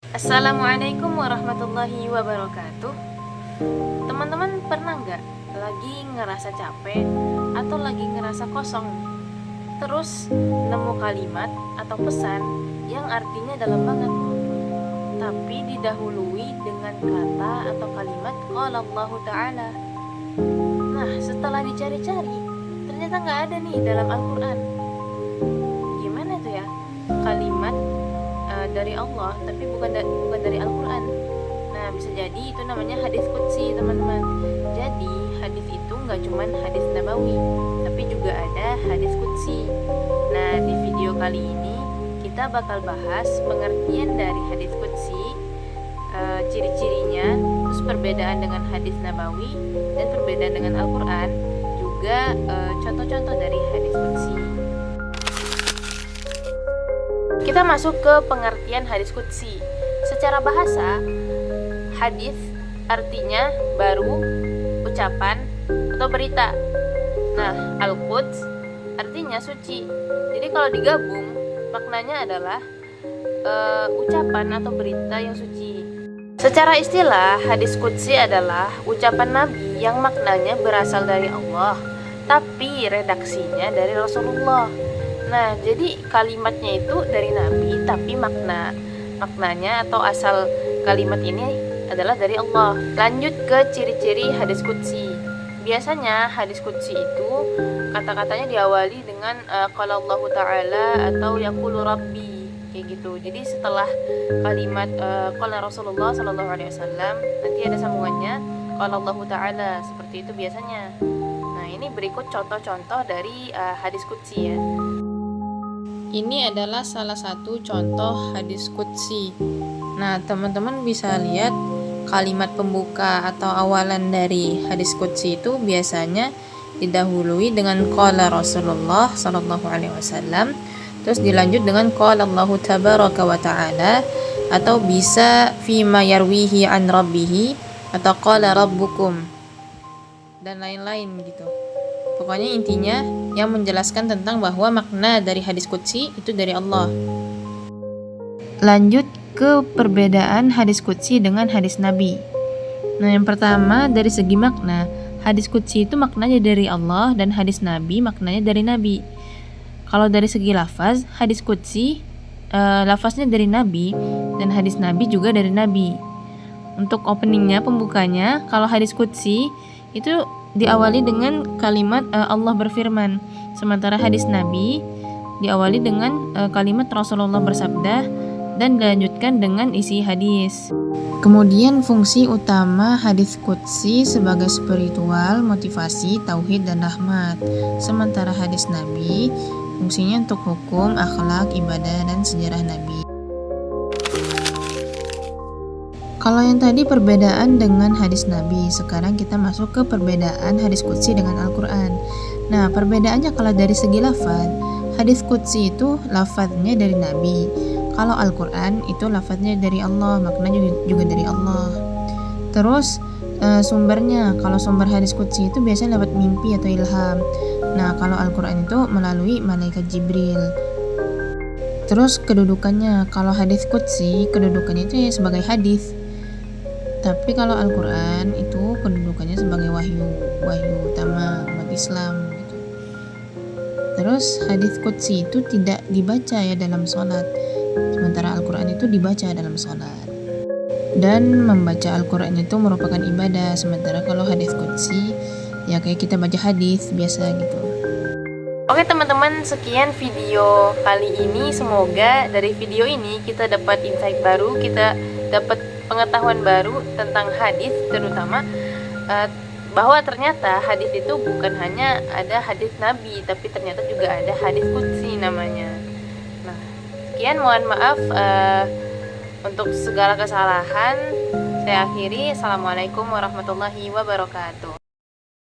Assalamualaikum warahmatullahi wabarakatuh. Teman-teman pernah nggak lagi ngerasa capek atau lagi ngerasa kosong nih? Terus nemu kalimat atau pesan yang artinya dalam banget, tapi didahului dengan kata atau kalimat qala Allah Ta'ala. Nah, setelah dicari-cari, ternyata nggak ada nih dalam Al-Quran. Gimana tuh ya? Kalimat dari Allah tapi bukan dari Al-Quran. Nah, bisa jadi itu namanya hadis qudsi, teman-teman. Jadi hadis itu nggak cuma hadis nabawi, tapi juga ada hadis qudsi. Nah, di video kali ini kita bakal bahas pengertian dari hadis qudsi, ciri-cirinya, terus perbedaan dengan hadis nabawi dan perbedaan dengan Al-Quran, juga contoh-contoh dari hadis qudsi. Kita masuk ke pengertian hadis qudsi. Secara bahasa, hadis artinya baru, ucapan, atau berita. Nah, al-Quds artinya suci. Jadi kalau digabung, maknanya adalah ucapan atau berita yang suci. Secara istilah, hadis qudsi adalah ucapan Nabi yang maknanya berasal dari Allah, tapi redaksinya dari Rasulullah. Nah, jadi kalimatnya itu dari Nabi, tapi maknanya atau asal kalimat ini adalah dari Allah. Lanjut ke ciri-ciri hadis qudsi. Biasanya hadis qudsi itu kata-katanya diawali dengan qala Allah Ta'ala atau yaqulu Rabbi, kayak gitu. Jadi setelah kalimat qala Rasulullah sallallahu alaihi wasallam, nanti ada sambungannya qala Allah Ta'ala, seperti itu biasanya. Nah, ini berikut contoh-contoh dari hadis qudsi ya. Ini adalah salah satu contoh hadis qudsi. Nah, teman-teman bisa lihat kalimat pembuka atau awalan dari hadis qudsi itu biasanya didahului dengan qala Rasulullah sallallahu alaihi wasallam, terus dilanjut dengan qala Allah tabaraka wa ta'ala, atau bisa fima yarwihi an rabbih, atau qala rabbukum, dan lain-lain gitu. Pokoknya intinya yang menjelaskan tentang bahwa makna dari hadis qudsi itu dari Allah. Lanjut ke perbedaan hadis qudsi dengan hadis Nabi. Nah, yang pertama dari segi makna, hadis qudsi itu maknanya dari Allah dan hadis Nabi maknanya dari Nabi. Kalau dari segi lafaz, hadis qudsi lafaznya dari Nabi dan hadis Nabi juga dari Nabi. Untuk openingnya, pembukanya, kalau hadis qudsi itu diawali dengan kalimat Allah berfirman, sementara hadis Nabi diawali dengan kalimat Rasulullah bersabda dan dilanjutkan dengan isi hadis. Kemudian fungsi utama hadis qudsi sebagai spiritual, motivasi, tauhid, dan rahmat. Sementara hadis Nabi fungsinya untuk hukum, akhlak, ibadah, dan sejarah Nabi. Kalau yang tadi perbedaan dengan hadis Nabi, sekarang kita masuk ke perbedaan hadis qudsi dengan Al-Quran. Nah, perbedaannya kalau dari segi lafaz, hadis qudsi itu lafaznya dari Nabi. Kalau Al-Quran itu lafaznya dari Allah, maknanya juga dari Allah. Terus sumbernya, kalau sumber hadis qudsi itu biasanya lewat mimpi atau ilham. Nah, kalau Al-Quran itu melalui malaikat Jibril. Terus kedudukannya, kalau hadis qudsi kedudukannya itu ya sebagai hadis. Tapi kalau Al-Quran itu kedudukannya sebagai wahyu utama umat Islam gitu. Terus hadis qudsi itu tidak dibaca ya dalam sholat, sementara Al-Quran itu dibaca dalam sholat. Dan membaca Al-Quran itu merupakan ibadah, sementara kalau hadis qudsi ya kayak kita baca hadis biasa gitu. Oke teman-teman, sekian video kali ini. Semoga dari video ini kita dapat insight baru, kita dapat pengetahuan baru tentang hadis, terutama bahwa ternyata hadis itu bukan hanya ada hadis Nabi, tapi ternyata juga ada hadis qudsi namanya. Nah, sekian, mohon maaf untuk segala kesalahan. Saya akhiri. Assalamualaikum warahmatullahi wabarakatuh.